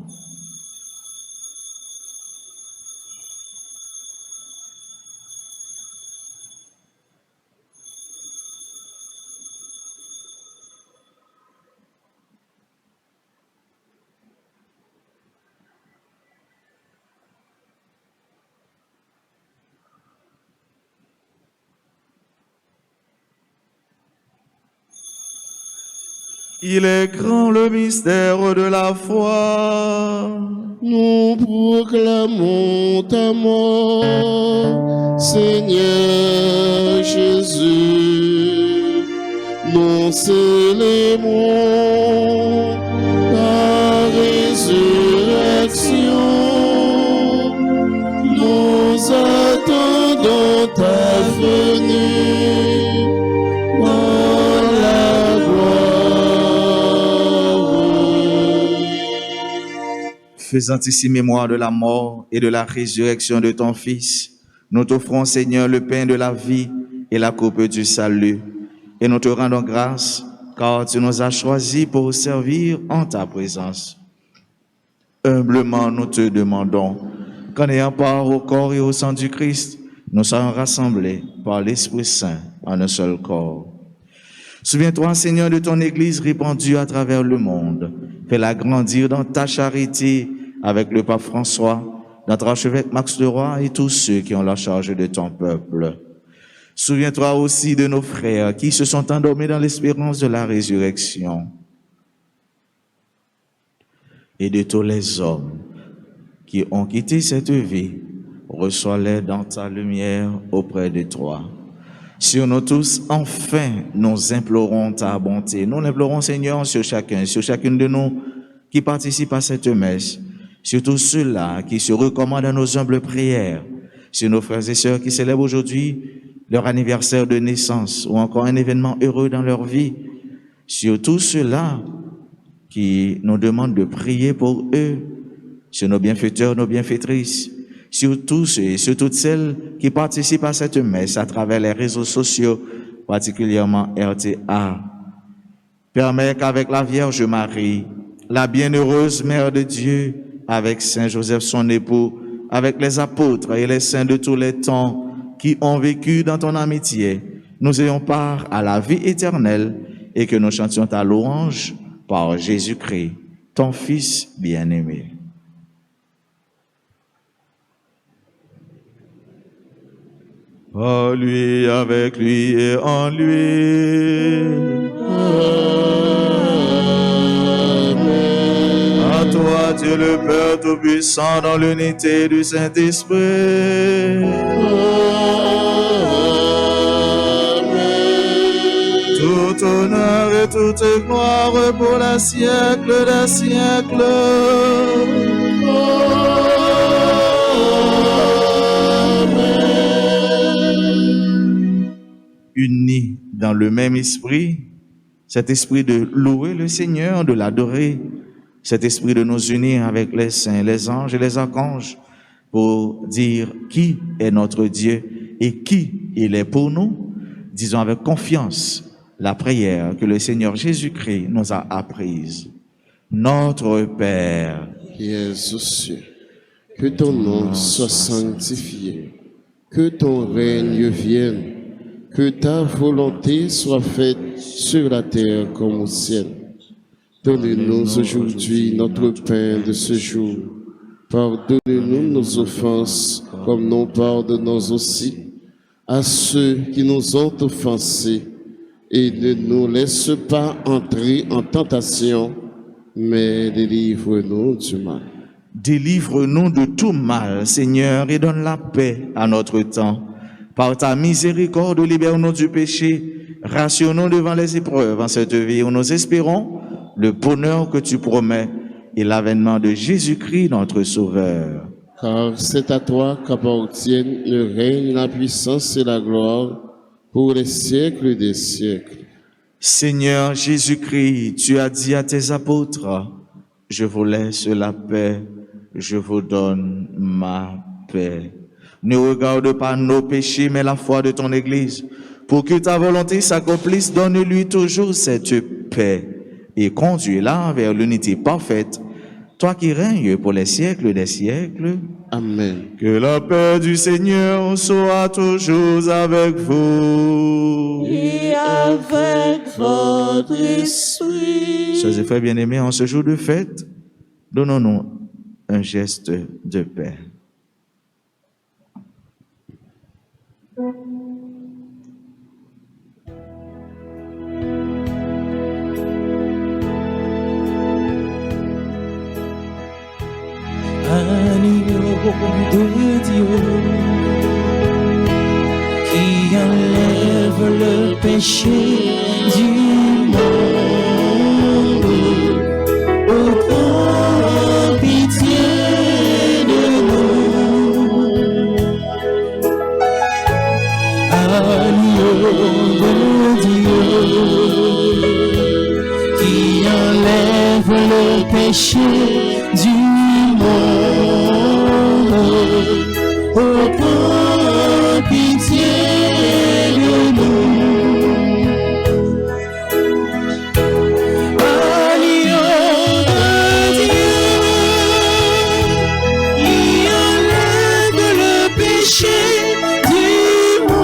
Il est grand le mystère de la foi. Nous proclamons ta mort, Seigneur Jésus. Nous célébrons ta résurrection. Nous attendons ta venue dans la gloire. Faisant ici mémoire de la mort et de la résurrection de ton Fils, nous t'offrons, Seigneur, le pain de la vie et la coupe du salut. Et nous te rendons grâce, car tu nous as choisis pour servir en ta présence. Humblement, nous te demandons qu'en ayant part au corps et au sang du Christ, nous soyons rassemblés par l'Esprit Saint en un seul corps. Souviens-toi, Seigneur, de ton Église répandue à travers le monde. Fais-la grandir dans ta charité avec le pape François, notre archevêque Max Leroy et tous ceux qui ont la charge de ton peuple. Souviens-toi aussi de nos frères qui se sont endormis dans l'espérance de la résurrection et de tous les hommes qui ont quitté cette vie. Reçois-les dans ta lumière auprès de toi. Sur nous tous, enfin, nous implorons ta bonté. Nous l'implorons, Seigneur, sur chacune de nous qui participe à cette messe, sur tous ceux-là qui se recommandent à nos humbles prières, sur nos frères et sœurs qui célèbrent aujourd'hui leur anniversaire de naissance ou encore un événement heureux dans leur vie, sur tous ceux-là qui nous demandent de prier pour eux, sur nos bienfaiteurs, nos bienfaitrices, sur tous et sur toutes celles qui participent à cette messe à travers les réseaux sociaux, particulièrement RTA. Permets qu'avec la Vierge Marie, la bienheureuse Mère de Dieu, avec Saint Joseph son époux, avec les apôtres et les saints de tous les temps qui ont vécu dans ton amitié, nous ayons part à la vie éternelle et que nous chantions ta louange par Jésus-Christ, ton Fils bien-aimé. Par lui, avec lui et en lui. À toi, Dieu le Père Tout-Puissant, dans l'unité du Saint-Esprit. Tout honneur et toute gloire pour le siècle des siècles. unis dans le même esprit, cet esprit de louer le Seigneur, de l'adorer, cet esprit de nous unir avec les saints, les anges et les archanges pour dire qui est notre Dieu et qui il est pour nous. Disons avec confiance la prière que le Seigneur Jésus-Christ nous a apprise. Notre Père, qui es aux cieux, que ton nom soit sanctifié, que ton règne vienne, que ta volonté soit faite sur la terre comme au ciel. Donne-nous aujourd'hui notre pain de ce jour. Pardonne-nous nos offenses, comme nous pardonnons aussi à ceux qui nous ont offensés. Et ne nous laisse pas entrer en tentation, mais délivre-nous du mal. délivre-nous de tout mal, Seigneur, et donne la paix à notre temps. Par ta miséricorde, libère-nous du péché, rassure-nous devant les épreuves en cette vie où nous espérons le bonheur que tu promets et l'avènement de Jésus-Christ, notre Sauveur. Car c'est à toi qu'appartiennent le règne, la puissance et la gloire pour les siècles des siècles. Seigneur Jésus-Christ, tu as dit à tes apôtres, je vous laisse la paix, je vous donne ma paix. Ne regarde pas nos péchés, mais la foi de ton Église. Pour que ta volonté s'accomplisse, donne-lui toujours cette paix et conduis-la vers l'unité parfaite, toi qui règnes pour les siècles des siècles. Amen. Que la paix du Seigneur soit toujours avec vous. Et avec votre esprit. Chers et frères bien-aimés, en ce jour de fête, donnons-nous un geste de paix. Agneau de Dieu qui enlève le péché du monde, oh, prends pitié de nous. Agneau de Dieu qui enlève le péché du oh, prends pitié de nous. Agneau de Dieu, qui enlève le péché du monde,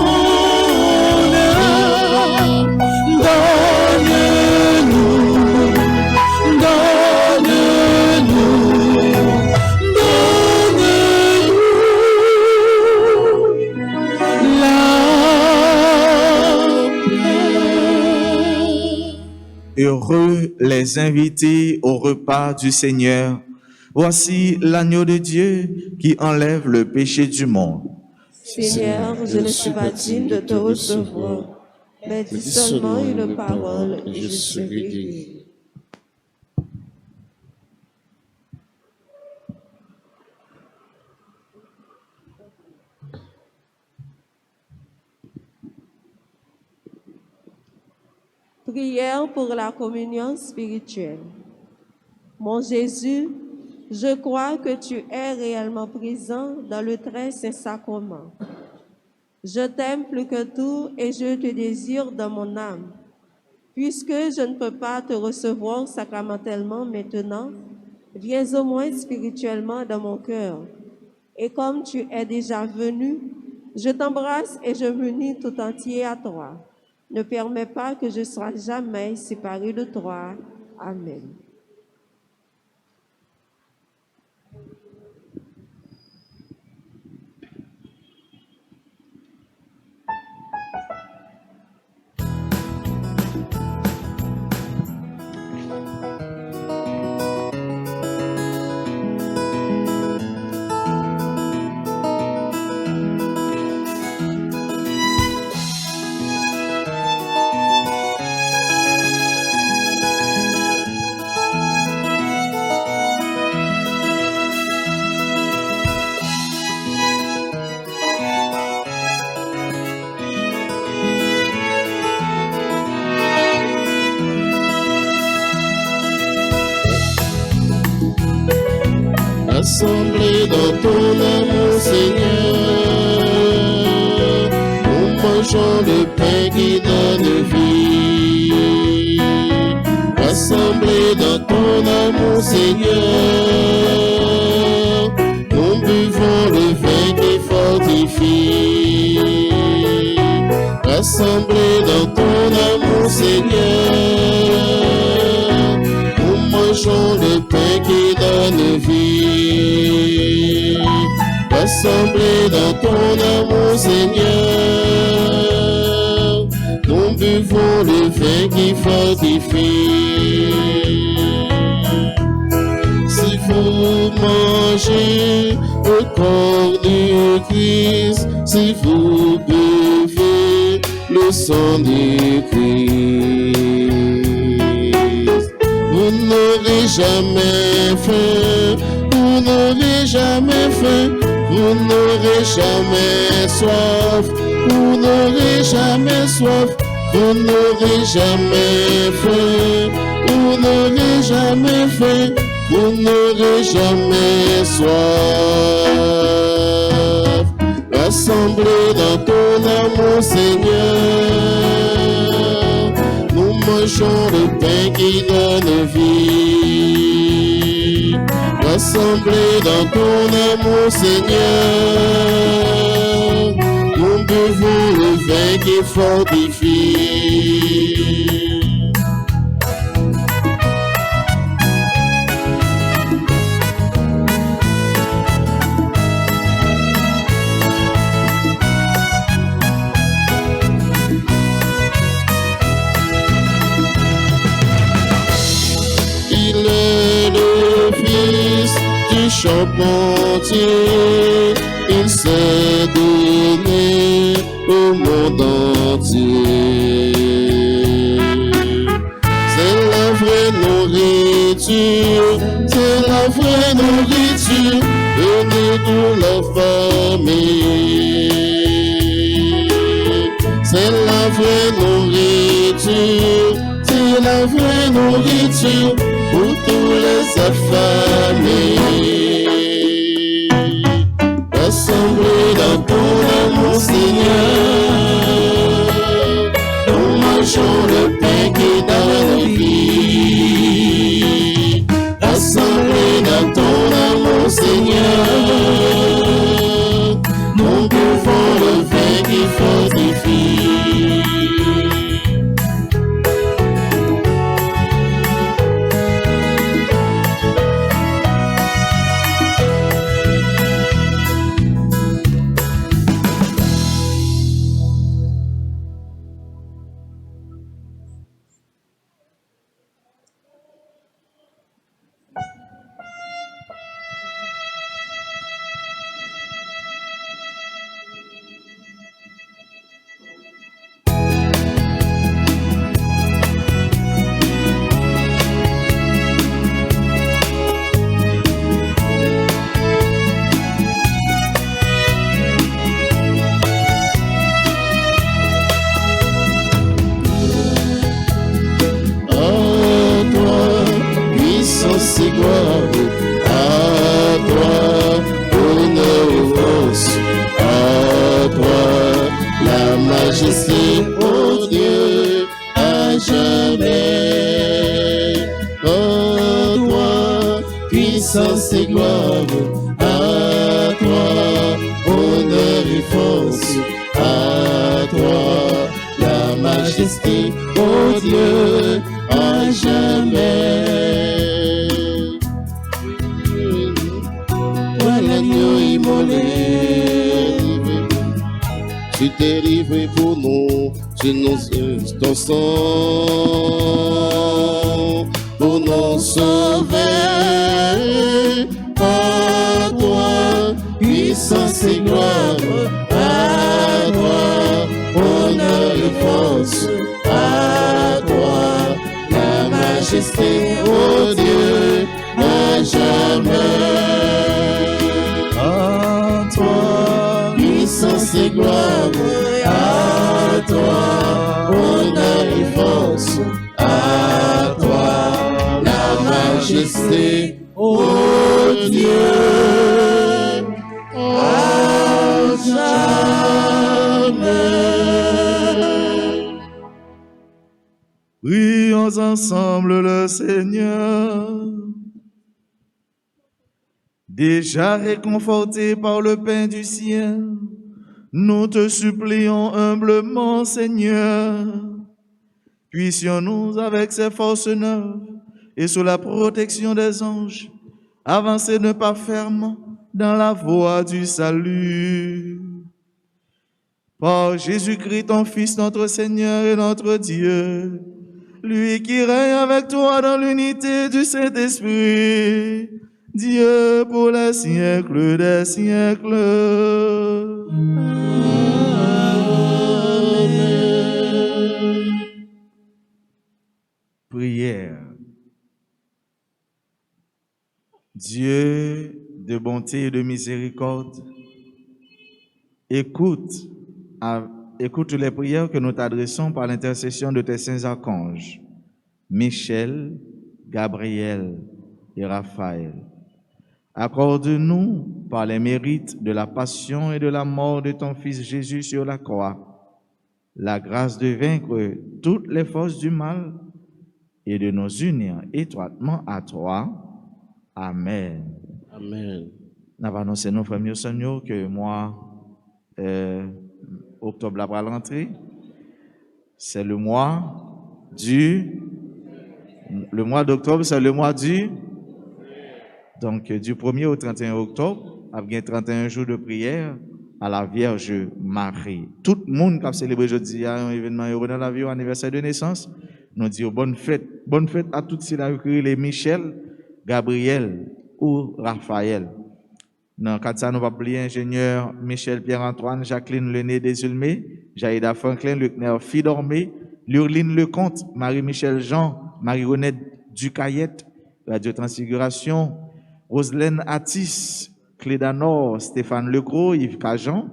Heureux les invités au repas du Seigneur. Voici l'agneau de Dieu qui enlève le péché du monde. Seigneur, je ne suis pas digne de te recevoir, mais dis seulement une parole et je serai guéri. Prière pour la communion spirituelle. Mon Jésus, je crois que tu es réellement présent dans le très saint sacrement. Je t'aime plus que tout et je te désire dans mon âme. Puisque je ne peux pas te recevoir sacramentellement maintenant, viens au moins spirituellement dans mon cœur. Et comme tu es déjà venu, je t'embrasse et je m'unis tout entier à toi. Ne permets pas que je sois jamais séparé de toi. Amen. rassemblés dans ton amour, Seigneur. Nous mangeons le pain qui donne vie. Rassemblés dans ton amour, Seigneur. Nous buvons le vin qui fortifie. Rassemblés dans ton amour, Seigneur. Nous mangeons le pain qui donne vie. Rassemblés dans ton amour, Seigneur. Nous buvons le vin qui fortifie. Si vous mangez le corps du Christ, si vous buvez le sang du Christ, vous n'aurez jamais faim, vous n'aurez jamais faim, vous n'aurez jamais soif, vous n'aurez jamais soif, vous n'aurez jamais faim, vous n'aurez jamais faim, vous n'aurez jamais soif. Rassemblés dans ton amour, Seigneur, nous mangeons le pain qui donne vie. Rassemblés dans ton amour, Seigneur, nous buvons le vin qui fortifie. Charpentier, il s'est donné au monde entier. C'est la vraie nourriture, c'est la vraie nourriture, venez de la famille. C'est la vraie nourriture, c'est la vraie nourriture pour tous les affamés. Rassemblés dans ton amour, Seigneur, nous mangeons le pain qui donne vie. Rassemblés dans ton amour, Seigneur, nous buvons le vin qui fortifie. et gloire à toi, honneur et force à toi, la majesté, ô Dieu, à jamais. Oh toi, puissance et gloire à toi, honneur et force à toi, la majesté, ô Dieu, à jamais. Toi l'agneau immolé, tu t'es livré pour nous, tu nous ton sang, pour nous sauver. À toi, puissance et gloire, à toi, honneur et force, à toi, la majesté, ô Dieu, à jamais. À toi, puissance et gloire, à toi, honneur et force, à toi, la majesté, ô Dieu. Prions ensemble le Seigneur. Déjà réconfortés par le pain du ciel, nous te supplions humblement, Seigneur. Puissions-nous avec ces forces neuves et sous la protection des anges, avancer d'un pas ferme dans la voie du salut. Par Jésus-Christ, ton Fils, notre Seigneur et notre Dieu, lui qui règne avec toi dans l'unité du Saint-Esprit, Dieu pour les siècles des siècles. Amen. Prière. Dieu de bonté et de miséricorde, écoute les prières que nous t'adressons par l'intercession de tes saints archanges, Michel, Gabriel et Raphaël. Accorde-nous, par les mérites de la passion et de la mort de ton Fils Jésus sur la croix, la grâce de vaincre toutes les forces du mal et de nous unir étroitement à toi. Amen. Amen. Nous avons annoncé nos frères et sœurs que moi, octobre après l'entrée, c'est le mois d'octobre, c'est le mois du. Donc, du 1er au 31 octobre, avec 31 jours de prière à la Vierge Marie. Tout le monde qui a célébré aujourd'hui un événement heureux dans la vie, un anniversaire de naissance, nous disons bonne fête. Bonne fête à tous ceux qui ont les Michel, Gabriel ou Raphaël. Dans le cas de ça, nous ne pouvons pas oublier ingénieur Michel Pierre-Antoine, Jacqueline Lené Desulmé, Jaïda Franklin, Luckner Fidormé, Lurline Lecomte, Marie-Michel Jean, Marie-Renette Ducayette, Radio Transfiguration, Roselaine Attis, Clédanor, Stéphane Legros, Yves Cajan,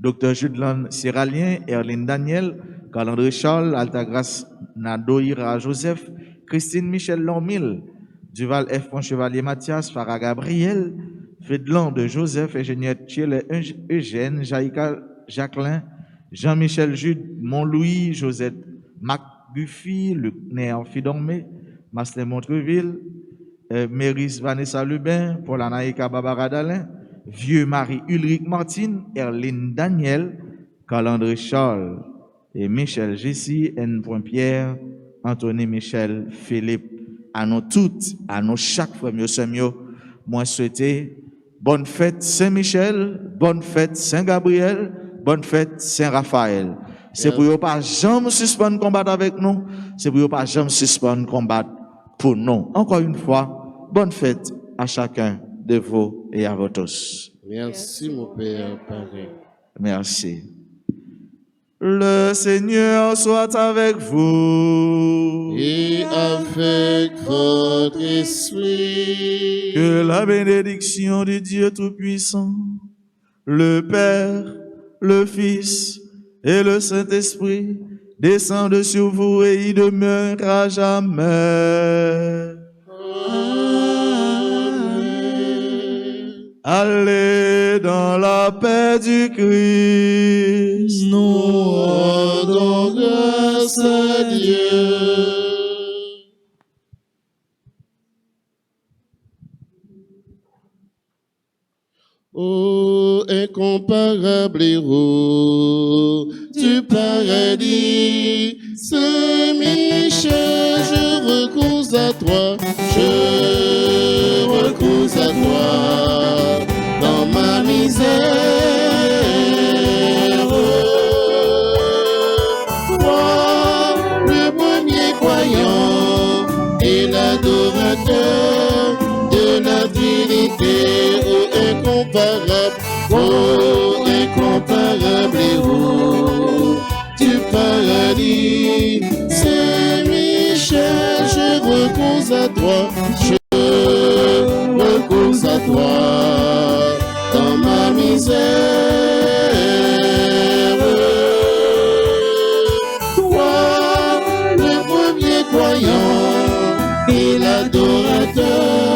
Dr. Judelan Sierralien, Erline Daniel, Carl-André Charles, Altagrace Nadoïra Joseph, Christine Michel Lormil, Duval F. Chevalier Mathias, Farah Gabriel, Fédlan de Joseph, ingénieur Thiel Eugène, Jaïka Jacqueline, Jean-Michel Jude, Montlouis, Josette Mac Buffy, Luc Néer Fidormé, Marcelin Montreville, Méris Vanessa Lubin, Paul Anaïka Barbara Dalin, Vieux Marie Ulrich Martine, Erline Daniel, Carl-André Charles et Michel Jessie, N. Pierre, Anthony Michel, Philippe, à nous toutes, à nous chaque frère, moi souhaiter bonne fête Saint-Michel, bonne fête Saint-Gabriel, bonne fête Saint-Raphaël. C'est pour ne pas jamais suspendre combattre avec nous, c'est pour ne pas jamais suspendre combattre pour nous. Encore une fois, bonne fête à chacun de vous et à vous tous. Merci, mon Père Parrain. Merci. Le Seigneur soit avec vous. Et avec votre esprit. Que la bénédiction du Dieu Tout-Puissant, le Père, le Fils et le Saint-Esprit descendent sur vous et y demeurent à jamais. Allez dans la paix du Christ. Nous rendons grâce à Dieu. Ô incomparable héros du paradis, Saint-Michel, je recours à toi, je recours à toi dans ma misère. Toi, le premier croyant et l'adorateur de la Trinité, incomparable héros du paradis, Saint-Michel, je recours à toi, je recours à toi dans ma misère. Toi, le premier croyant et l'adorateur